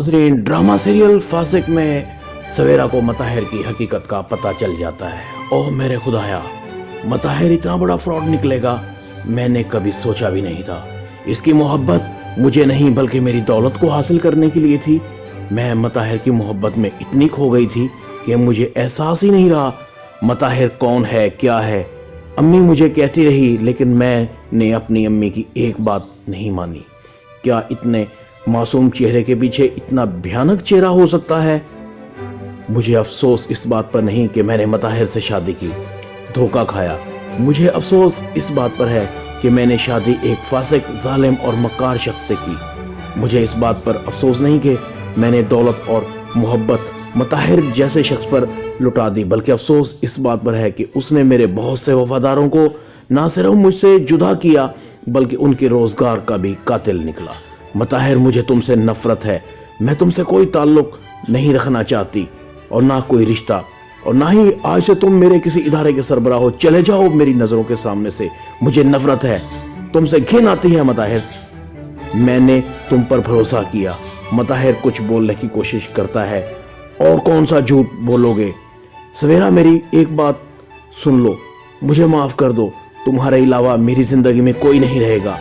नाज़रीन, drama serial फासिक में सवेरा को मताहिर की हकीकत का पता चल जाता है। ओह मेरे खुदाया, मताहिर इतना बड़ा फ्रॉड निकलेगा, मैंने कभी सोचा भी नहीं था। इसकी मोहब्बत मुझे नहीं बल्कि मेरी दौलत को हासिल करने के लिए थी। मैं मताहिर की मोहब्बत में इतनी खो गई थी कि मुझे एहसास ही नहीं रहा मताहिर कौन है क्या है। अम्मी मुझे कहती रही लेकिन मैंने अपनी अम्मी की एक बात नहीं मानी। क्या इतने मासूम चेहरे के पीछे इतना भयानक चेहरा हो सकता है? मुझे अफसोस इस बात पर नहीं कि मैंने मताहिर से शादी की, धोखा खाया। मुझे अफसोस इस बात पर है कि मैंने शादी एक फासिक, जालिम और मक्कार शख्स से की। मुझे इस बात पर अफसोस नहीं कि मैंने दौलत और मोहब्बत मताहिर जैसे शख्स पर लुटा दी, बल्कि अफसोस इस बात पर है कि उसने मेरे बहुत से वफादारों को ना सिर्फ मुझसे जुदा किया बल्कि उनके रोजगार का भी कातिल निकला। मताहिर, मुझे तुमसे नफरत है। मैं तुमसे कोई ताल्लुक नहीं रखना चाहती और ना कोई रिश्ता, और ना ही आज से तुम मेरे किसी इदारे के सरबराह हो। चले जाओ मेरी नजरों के सामने से। मुझे नफरत है, तुमसे घिन आती है मताहिर। मैंने तुम पर भरोसा किया। मताहिर कुछ बोलने की कोशिश करता है। और कौन सा झूठ बोलोगे? सवेरा, मेरी एक बात सुन लो, मुझे माफ कर दो। तुम्हारे अलावा मेरी जिंदगी में कोई नहीं रहेगा।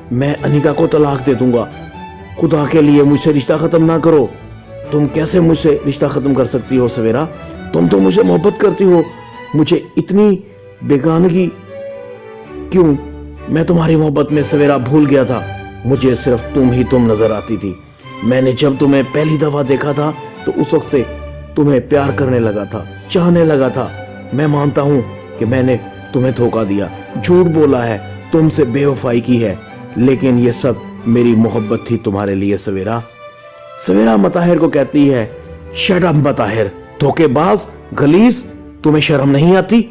मैं अनिका को तलाक दे दूंगा। खुदा के लिए मुझसे रिश्ता खत्म ना करो। तुम कैसे मुझसे रिश्ता खत्म कर सकती हो सवेरा? तुम तो मुझे मोहब्बत करती हो। मुझे इतनी बेगानगी क्यों? मैं तुम्हारी मोहब्बत में सवेरा भूल गया था। मुझे सिर्फ तुम ही तुम नजर आती थी। मैंने जब तुम्हें पहली दफा देखा था तो उस वक्त से तुम्हें प्यार करने लगा था, चाहने लगा था। मैं मानता हूं कि मैंने तुम्हें धोखा दिया, झूठ बोला है, तुमसे बेवफाई की है, लेकिन ये सब मेरी मोहब्बत थी तुम्हारे लिए सवेरा। सवेरा मताहिर को कहती है, शट अप मताहिर, धोखेबाज, गलीस, तुम्हें शर्म नहीं आती?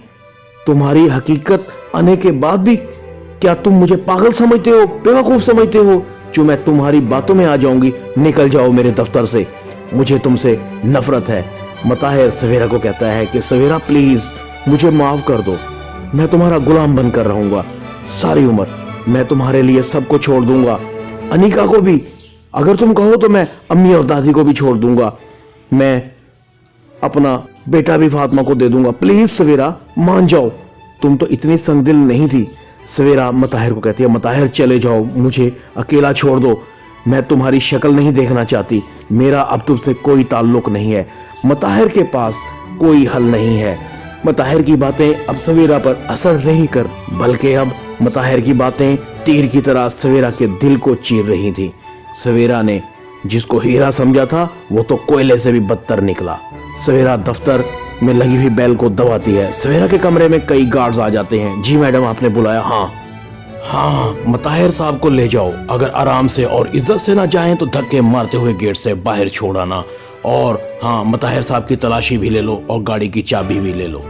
तुम्हारी हकीकत आने के बाद भी क्या तुम मुझे पागल समझते हो, बेवकूफ समझते हो जो मैं तुम्हारी बातों में आ जाऊंगी? निकल जाओ मेरे दफ्तर से, मुझे तुमसे नफरत है। मताहिर सवेरा को कहता है कि सवेरा प्लीज मुझे माफ कर दो, मैं तुम्हारा गुलाम बनकर रहूंगा सारी उम्र। मैं तुम्हारे लिए सबको छोड़ दूंगा, अनिका को भी। अगर तुम कहो तो मैं अम्मी और दादी को भी छोड़ दूंगा। मैं अपना बेटा भी फातिमा को दे दूंगा। प्लीज सवेरा मान जाओ, तुम तो इतनी संगदिल नहीं थी। सवेरा मताहिर को कहती है, मताहिर चले जाओ, मुझे अकेला छोड़ दो। मैं तुम्हारी शक्ल नहीं देखना चाहती। मेरा अब तुमसे कोई ताल्लुक नहीं है। मताहिर के पास कोई हल नहीं है। मताहिर की बातें अब सवेरा पर असर नहीं कर, बल्कि अब मताहिर की बातें तीर की तरह सवेरा के दिल को चीर रही थी। सवेरा ने जिसको हीरा समझा था वो तो कोयले से भी बदतर निकला। सवेरा दफ्तर में लगी हुई बेल को दबाती है। सवेरा के कमरे में कई गार्ड्स आ जाते हैं। जी मैडम, आपने बुलाया? हाँ, मताहिर साहब को ले जाओ। अगर आराम से और इज्जत से ना जाएं तो धक्के मारते हुए गेट से बाहर छोड़ आना। और हाँ, मताहिर साहब की तलाशी भी ले लो और गाड़ी की चाबी भी ले लो,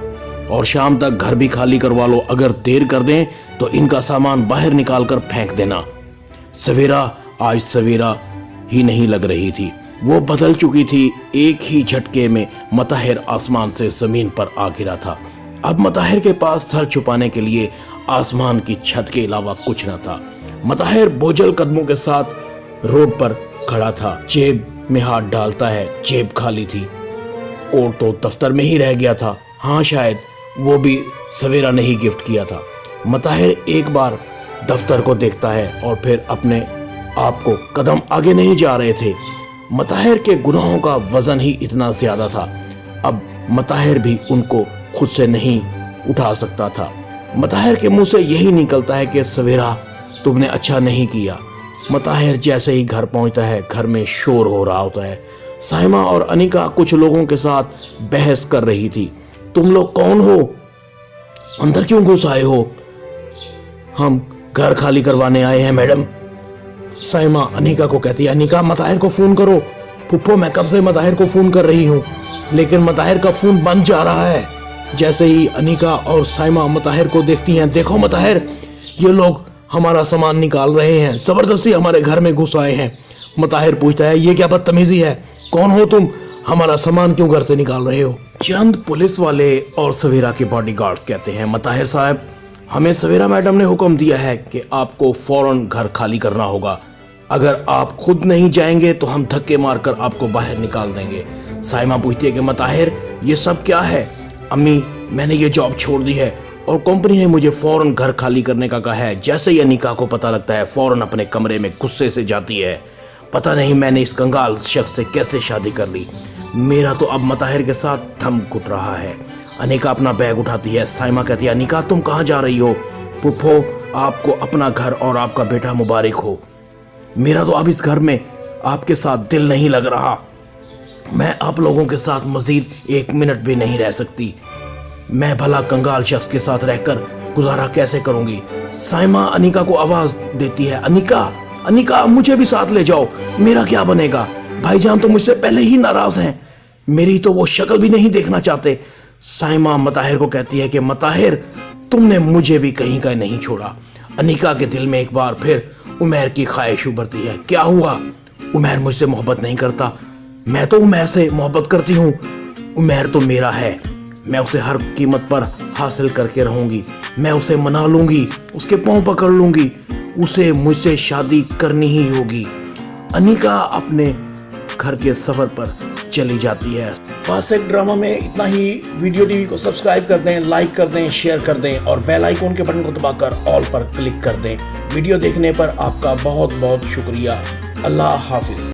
और शाम तक घर भी खाली करवा लो। अगर देर कर दें तो इनका सामान बाहर निकाल कर फेंक देना। सवेरा आज सवेरा ही नहीं लग रही थी, वो बदल चुकी थी। एक ही झटके में मताहिर आसमान से जमीन पर आ गिरा था। अब मताहिर के पास सर छुपाने के लिए आसमान की छत के अलावा कुछ न था। मताहिर बोझल कदमों के साथ रोड पर खड़ा था। जेब में हाथ डालता है, जेब खाली थी। कोट तो दफ्तर में ही रह गया था। हाँ, शायद वो भी सवेरा ने ही गिफ्ट किया था। मताहिर एक बार दफ्तर को देखता है और फिर अपने आप को कदम आगे नहीं जा रहे थे। मताहिर के गुनाहों का वजन ही इतना ज्यादा था। अब मताहिर भी उनको खुद से नहीं उठा सकता था। मताहिर के मुंह से यही निकलता है कि सवेरा तुमने अच्छा नहीं किया। मताहिर जैसे ही घर पहुंचता है, घर में शोर हो रहा होता है। साइमा और अनिका कुछ लोगों के साथ बहस कर रही थी। तुम लोग कौन हो? अंदर क्यों घुस आए हो? हम घर खाली करवाने आए हैं मैडम। साइमा अनिका को कहती है, अनिका मताहिर को फोन करो। फुप्पो, मैं कब से मताहिर को फोन कर रही हूँ, लेकिन मताहिर का फोन बंद जा रहा है। जैसे ही अनिका और साइमा मताहिर को देखती हैं, देखो मताहिर, ये लोग हमारा सामान निकाल रहे हैं, जबरदस्ती हमारे घर में घुस आए हैं। मताहिर पूछता है, ये क्या बदतमीजी है? कौन हो तुम? हमारा सामान क्यों घर से निकाल रहे हो? चंद पुलिस वाले और सवेरा के बॉडीगार्ड्स कहते हैं, मताहिर साहब, हमें सवेरा मैडम ने हुक्म दिया है कि आपको फौरन घर खाली करना होगा। अगर आप खुद नहीं जाएंगे तो हम धक्के मारकर आपको बाहर निकाल देंगे। साइमा पूछती है कि मताहिर ये सब क्या है? अम्मी मैंने ये जॉब छोड़ दी है और कंपनी ने मुझे फौरन घर खाली करने का कहा है। जैसे ही अनिका को पता लगता है फौरन अपने कमरे में गुस्से से जाती है। पता नहीं मैंने इस कंगाल शख्स से कैसे शादी कर ली। मेरा तो अब मताहिर के साथ थम घुट रहा है। अनिका अपना बैग उठाती है। साइमा कहती है अनिका तुम कहाँ जा रही हो? पुप्पो आपको अपना घर और आपका बेटा मुबारक हो। मेरा तो अब इस घर में आपके साथ दिल नहीं लग रहा। मैं आप लोगों के साथ मजीद 1 मिनट भी नहीं रह सकती। मैं भला कंगाल शख्स के साथ रहकर गुजारा कैसे करूंगी? साइमा अनिका को आवाज देती है, अनिका अनिका मुझे भी साथ ले जाओ, मेरा क्या बनेगा? भाईजान तो मुझसे पहले ही नाराज हैं, मेरी तो वो शक्ल भी नहीं देखना चाहते। साइमा मताहिर को कहती है कि मताहिर तुमने मुझे भी कहीं का नहीं छोड़ा। अनिका के दिल में एक बार फिर उमैर की ख्वाहिश उभरती है। क्या हुआ? उमैर मुझसे मोहब्बत नहीं करता? मैं तो उमैर से मोहब्बत करती हूँ। उमैर तो मेरा है, मैं उसे हर कीमत पर हासिल करके रहूंगी। मैं उसे मना लूंगी, उसके पांव पकड़ लूंगी, उसे मुझसे शादी करनी ही होगी। अनिका अपने घर के सफर पर चली जाती है। फासिक ड्रामा में इतना ही। वीडियो टीवी को सब्सक्राइब कर दें, लाइक कर दें, शेयर कर दें और बेल आइकन के बटन को दबाकर ऑल पर क्लिक कर दें। वीडियो देखने पर आपका बहुत बहुत शुक्रिया। अल्लाह हाफिज।